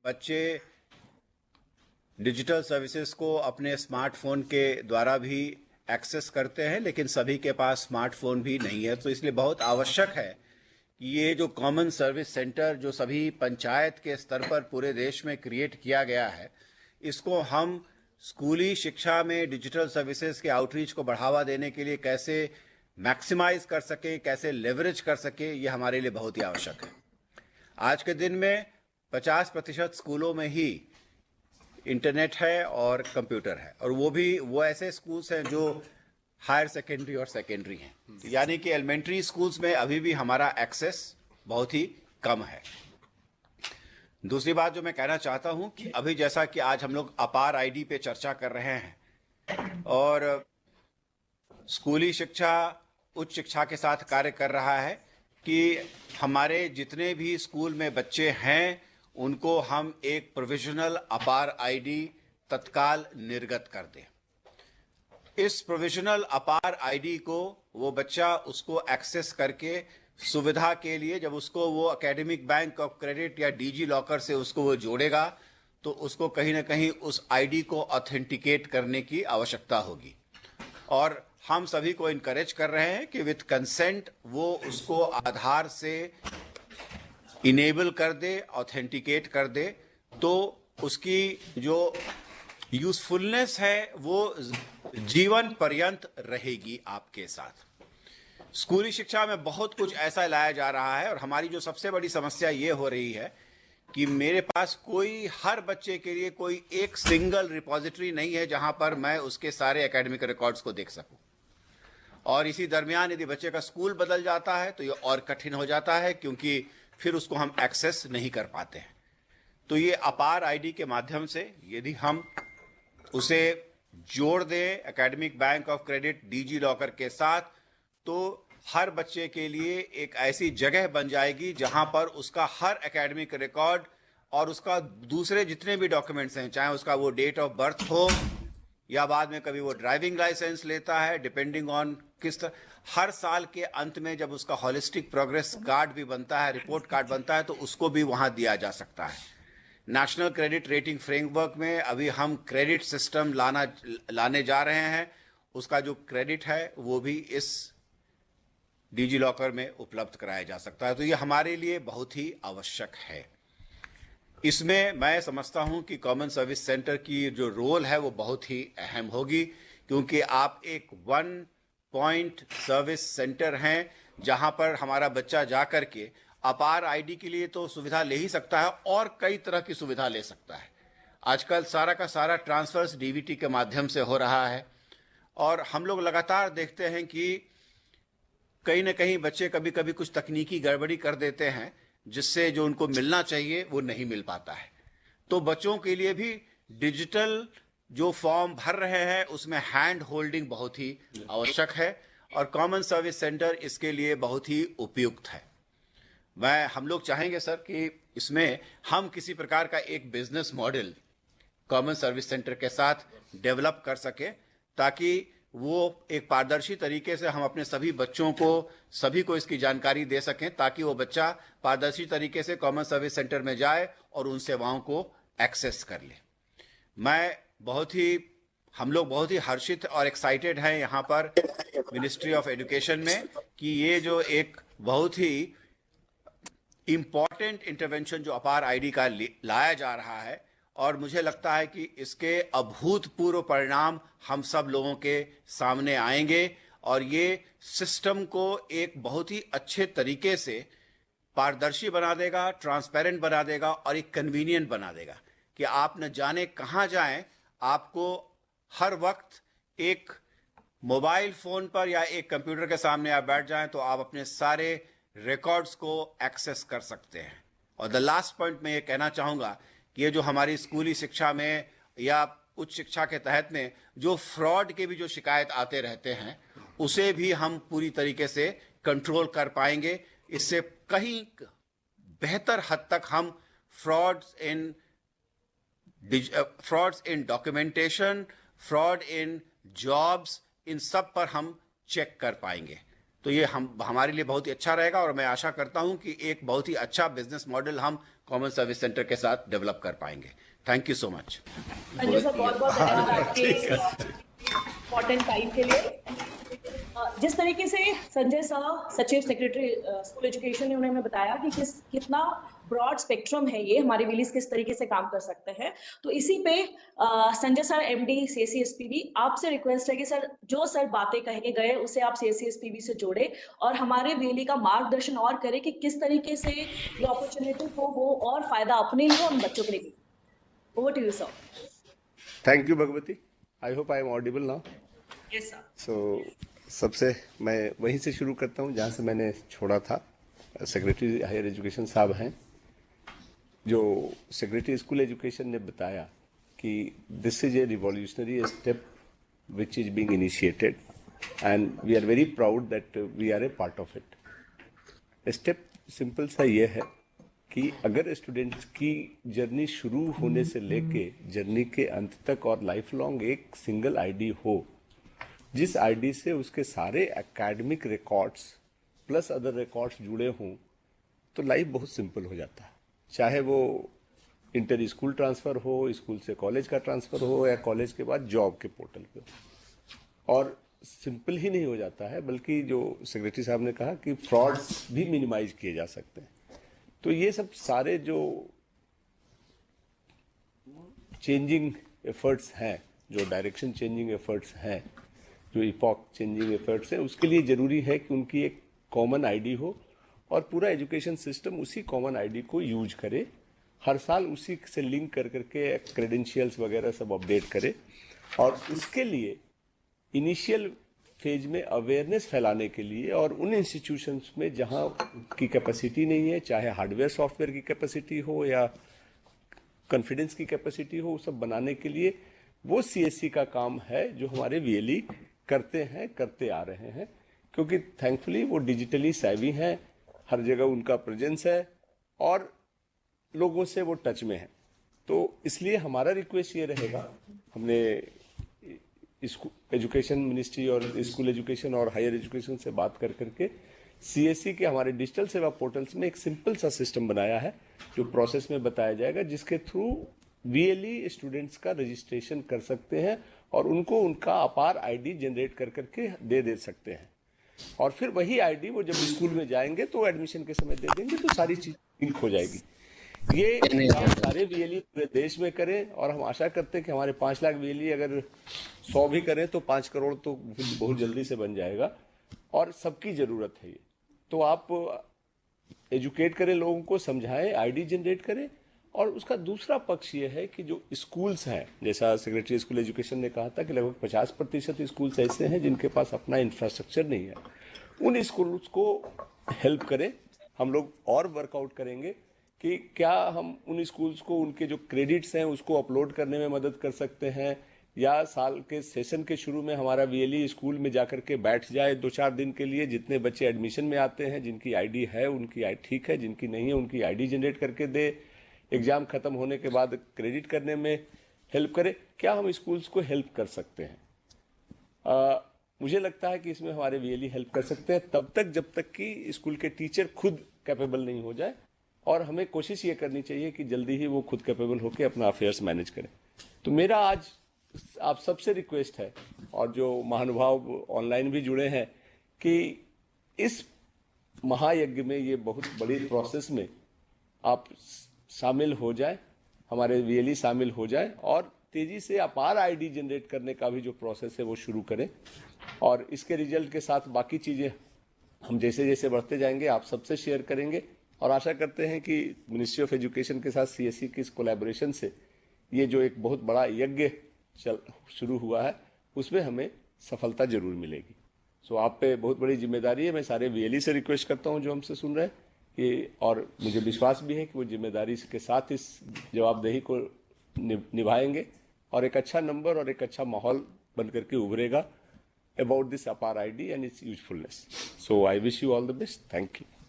बच्चे digital services को अपने स्मार्टफोन के द्वारा भी एक्सेस करते हैं, लेकिन सभी के पास स्मार्टफोन भी नहीं है। तो इसलिए बहुत आवश्यक है कि ये जो कॉमन सर्विस सेंटर जो सभी पंचायत के स्तर पर पूरे देश में क्रिएट किया गया है, इसको हम स्कूली शिक्षा में डिजिटल सर्विसेज के आउटरीच को बढ़ावा देने के लिए कैसे मैक्सिमाइज कर सके, कैसे लेवरेज कर सके, ये हमारे लिए बहुत ही आवश्यक है। आज के दिन में 50% स्कूलों में ही इंटरनेट है और कंप्यूटर है, और वो ऐसे स्कूल्स हैं जो हायर सेकेंडरी और सेकेंडरी हैं, यानी कि एलिमेंट्री स्कूल्स में अभी भी हमारा एक्सेस बहुत ही कम है। दूसरी बात जो मैं कहना चाहता हूं कि अभी जैसा कि आज हम लोग अपार आईडी पे चर्चा कर रहे हैं और स्कूली शिक्षा उच्च शिक्षा के साथ कार्य कर रहा है कि हमारे जितने भी स्कूल में बच्चे हैं उनको हम एक प्रोविजनल अपार आईडी तत्काल निर्गत कर दें। इस प्रोविजनल अपार आईडी को वो बच्चा उसको एक्सेस करके सुविधा के लिए जब उसको वो एकेडमिक बैंक ऑफ क्रेडिट या डीजी लॉकर से उसको वो जोड़ेगा तो उसको कहीं ना कहीं उस आईडी को ऑथेंटिकेट करने की आवश्यकता होगी, और हम सभी को इनकरेज कर रहे हैं कि विथ कंसेंट वो उसको आधार से इनेबल कर दे, ऑथेंटिकेट कर दे, तो उसकी जो यूजफुलनेस है वो जीवन पर्यंत रहेगी आपके साथ। स्कूली शिक्षा में बहुत कुछ ऐसा लाया जा रहा है और हमारी जो सबसे बड़ी समस्या ये हो रही है कि मेरे पास हर बच्चे के लिए कोई एक सिंगल रिपॉजिटरी नहीं है जहां पर मैं उसके सारे एकेडमिक रिकॉर्ड्स को देख सकूं। और इसी दरमियान यदि बच्चे का स्कूल बदल जाता है तो ये और कठिन हो जाता है, क्योंकि फिर उसको हम एक्सेस नहीं कर पाते हैं। तो ये अपार आईडी के माध्यम से यदि हम उसे जोड़ दें academic bank of credit DG locker के साथ, तो हर बच्चे के लिए एक ऐसी जगह बन जाएगी जहां पर उसका हर एकेडमिक रिकॉर्ड और उसका दूसरे जितने भी डॉक्यूमेंट्स हैं, चाहे उसका वो डेट ऑफ बर्थ हो या बाद में कभी वो ड्राइविंग लाइसेंस लेता है, डिपेंडिंग ऑन हर साल के अंत में जब उसका होलिस्टिक प्रोग्रेस कार्ड भी बनता है, रिपोर्ट कार्ड बनता है, तो उसको भी वहां दिया जा सकता है। नेशनल क्रेडिट रेटिंग फ्रेमवर्क में अभी हम क्रेडिट सिस्टम लाने जा रहे हैं। उसका जो क्रेडिट है वो भी इस डिजी लॉकर में उपलब्ध कराया जा सकता है। तो ये हमारे लिए बहुत ही आवश्यक है। इसमें मैं समझता हूं कि कॉमन सर्विस सेंटर की जो रोल है वो बहुत ही अहम होगी, क्योंकि आप एक वन पॉइंट सर्विस सेंटर हैं जहां पर हमारा बच्चा जा करके अपार आईडी के लिए तो सुविधा ले ही सकता है और कई तरह की सुविधा ले सकता है। आजकल सारा का सारा ट्रांसफर्स डीबीटी के माध्यम से हो रहा है और हम लोग लगातार देखते हैं कि कहीं ना कहीं बच्चे कभी कभी कुछ तकनीकी गड़बड़ी कर देते हैं जिससे जो उनको मिलना चाहिए वो नहीं मिल पाता है। तो बच्चों के लिए भी डिजिटल जो फॉर्म भर रहे हैं उसमें हैंड होल्डिंग बहुत ही आवश्यक है और कॉमन सर्विस सेंटर इसके लिए बहुत ही उपयुक्त है। हम लोग चाहेंगे सर कि इसमें हम किसी प्रकार का एक business model common service centre के साथ डेवलप कर सके, ताकि वो एक पारदर्शी तरीके से हम अपने सभी बच्चों को सभी को इसकी जानकारी दे सकें, ताकि वो बच्चा पारदर्शी तरीके से कॉमन सर्विस सेंटर में जाए और उन सेवाओं को एक्सेस कर ले। हम लोग बहुत ही हर्षित और एक्साइटेड हैं यहाँ पर मिनिस्ट्री ऑफ एजुकेशन में कि ये जो एक बहुत ही इम्पॉर्टेंट इंटरवेंशन जो अपार आईडी का लाया जा रहा है, और मुझे लगता है कि इसके अभूतपूर्व परिणाम हम सब लोगों के सामने आएंगे और ये सिस्टम को एक बहुत ही अच्छे तरीके से पारदर्शी बना देगा, ट्रांसपेरेंट बना देगा और एक कन्वीनियंट बना देगा कि आप न जाने कहां जाएं, आपको हर वक्त एक मोबाइल फोन पर या एक कंप्यूटर के सामने आप बैठ जाएं तो आप अपने सारे रिकॉर्ड्स को एक्सेस कर सकते हैं। और द लास्ट पॉइंट मैं ये कहना चाहूंगा कि ये जो हमारी स्कूली शिक्षा में या उच्च शिक्षा के तहत में जो फ्रॉड के भी जो शिकायत आते रहते हैं उसे भी हम पूरी तरीके से कंट्रोल कर पाएंगे। इससे कहीं बेहतर हद तक हम frauds in documentation, fraud in jobs, इन सब पर हम चेक कर पाएंगे। तो ये हमारे लिए बहुत ही अच्छा रहेगा और मैं आशा करता हूं कि एक बहुत ही अच्छा बिजनेस मॉडल हम कॉमन सर्विस सेंटर के साथ डेवलप कर पाएंगे। Thank you so much. Sanjay sir, बहुत बहुत धन्यवाद आपके इम्पोर्टेंट टाइम के लिए। जिस तरीके से संजय सर, सचिव सेक्रेटरी स्कूल एजुकेशन ने उन्हें हमें बताया कि कितना ब्रॉड स्पेक्ट्रम है ये, हमारे विलीज किस तरीके से काम कर सकते हैं, तो इसी पे संजय सर एमडी सीएससीएसपीबी, आपसे रिक्वेस्ट है कि सर जो सर बातें कह के गए उसे आप सीएससीएसपीबी से जोड़े और हमारे वीएलई का मार्गदर्शन और करें कि किस तरीके से ये अपॉर्चुनिटी को वो और फायदा अपने लिए और बच्चों के लिए। Over to you sir. Thank you Bhagwati. I hope I am audible now. Yes sir. So सबसे मैं वहीं से शुरू करता हूँ जहाँ से मैंने छोड़ा था। सेक्रेटरी हायर एजुकेशन साहब हैं, जो सेक्रेटरी स्कूल एजुकेशन ने बताया कि this is a revolutionary step which is being initiated and we are very proud that we are a part of it. Step simple सा ये है कि अगर स्टूडेंट्स की जर्नी शुरू होने से लेके जर्नी के अंत तक और लाइफ लॉन्ग एक सिंगल आईडी हो, जिस आईडी से उसके सारे academic records plus other records जुड़े हों, तो लाइफ बहुत सिंपल हो जाता है। चाहे वो इंटर स्कूल ट्रांसफ़र हो, स्कूल से कॉलेज का ट्रांसफ़र हो, या कॉलेज के बाद जॉब के पोर्टल पे। और सिंपल ही नहीं हो जाता है, बल्कि जो सेक्रेटरी साहब ने कहा कि फ्रॉड्स भी मिनिमाइज किए जा सकते हैं। तो ये सब सारे जो चेंजिंग एफर्ट्स हैं, जो डायरेक्शन चेंजिंग एफर्ट्स हैं, जो इपॉक चेंजिंग एफर्ट्स हैं, उसके लिए ज़रूरी है कि उनकी एक कॉमन आईडी हो और पूरा एजुकेशन सिस्टम उसी कॉमन आईडी को यूज करे, हर साल उसी से लिंक कर करके क्रेडेंशियल्स वगैरह सब अपडेट करे। और उसके लिए इनिशियल फेज में अवेयरनेस फैलाने के लिए और उन इंस्टीट्यूशंस में जहां की कैपेसिटी नहीं है, चाहे हार्डवेयर सॉफ्टवेयर की कैपेसिटी हो या कॉन्फिडेंस की कैपेसिटी हो, सब बनाने के लिए वो सीएससी का काम है जो हमारे वीएलई करते हैं, करते आ रहे हैं। क्योंकि थैंकफुली वो डिजिटली सैवी हैं, हर जगह उनका प्रेजेंस है और लोगों से वो टच में है। तो इसलिए हमारा रिक्वेस्ट ये रहेगा, हमने एजुकेशन मिनिस्ट्री और स्कूल एजुकेशन और हायर एजुकेशन से बात कर करके सीएससी के हमारे डिजिटल सेवा पोर्टल्स में एक सिंपल सा सिस्टम बनाया है जो प्रोसेस में बताया जाएगा, जिसके थ्रू वीएलई स्टूडेंट्स का रजिस्ट्रेशन कर सकते हैं और उनको उनका अपार आईडी जनरेट कर करके दे सकते हैं। और फिर वही आईडी वो जब स्कूल में जाएंगे तो एडमिशन के समय दे देंगे, तो सारी चीज लिंक हो जाएगी। ये काम सारे वीएलई पूरे देश में करें और हम आशा करते हैं कि हमारे 5 लाख वीएलई अगर 100 भी करें तो 5 करोड़ तो बहुत जल्दी से बन जाएगा और सबकी जरूरत है ये। तो आप एजुकेट करें, लोगों को समझाएं, आईडी जनरेट करें। और उसका दूसरा पक्ष ये है कि जो स्कूल्स हैं, जैसा सेक्रेटरी स्कूल एजुकेशन ने कहा था कि लगभग 50% स्कूल्स ऐसे हैं जिनके पास अपना इंफ्रास्ट्रक्चर नहीं है, उन स्कूल्स को हेल्प करें। हम लोग और वर्कआउट करेंगे कि क्या हम उन स्कूल्स को उनके जो क्रेडिट्स हैं उसको अपलोड करने में मदद कर सकते हैं, या साल के सेशन के शुरू में हमारा वीएलई स्कूल में जाकर के बैठ जाए 2-4 दिन के लिए। जितने बच्चे एडमिशन में आते हैं, जिनकी आईडी है उनकी आईडी ठीक है, जिनकी नहीं है उनकी आईडी जनरेट करके दे, एग्जाम खत्म होने के बाद क्रेडिट करने में हेल्प करे। क्या हम स्कूल्स को हेल्प कर सकते हैं? मुझे लगता है कि इसमें हमारे वीएलई हेल्प कर सकते हैं तब तक जब तक कि स्कूल के टीचर खुद कैपेबल नहीं हो जाए, और हमें कोशिश ये करनी चाहिए कि जल्दी ही वो खुद कैपेबल होकर अपना अफेयर्स मैनेज करें। तो मेरा आज आप सबसे रिक्वेस्ट है, और जो महानुभाव ऑनलाइन भी जुड़े हैं, कि इस महायज्ञ में, ये बहुत बड़ी प्रोसेस में आप शामिल हो जाए, हमारे वीएलई शामिल हो जाए और तेजी से अपार आईडी जनरेट करने का भी जो प्रोसेस है वो शुरू करें। और इसके रिजल्ट के साथ बाकी चीज़ें हम जैसे जैसे बढ़ते जाएंगे आप सबसे शेयर करेंगे, और आशा करते हैं कि मिनिस्ट्री ऑफ एजुकेशन के साथ सीएससी की इस कोलैबोरेशन से ये जो एक बहुत बड़ा यज्ञ शुरू हुआ है उसमें हमें सफलता जरूर मिलेगी। सो आप पे बहुत बड़ी जिम्मेदारी है। मैं सारे वीएलई से रिक्वेस्ट करता हूं जो हमसे सुन रहे हैं कि, और मुझे विश्वास भी है कि वो जिम्मेदारी के साथ इस जवाबदेही को निभाएंगे और एक अच्छा नंबर और एक अच्छा माहौल बन करके उभरेगा अबाउट दिस अपार ID and it's usefulness. So I wish you all the best. Thank you.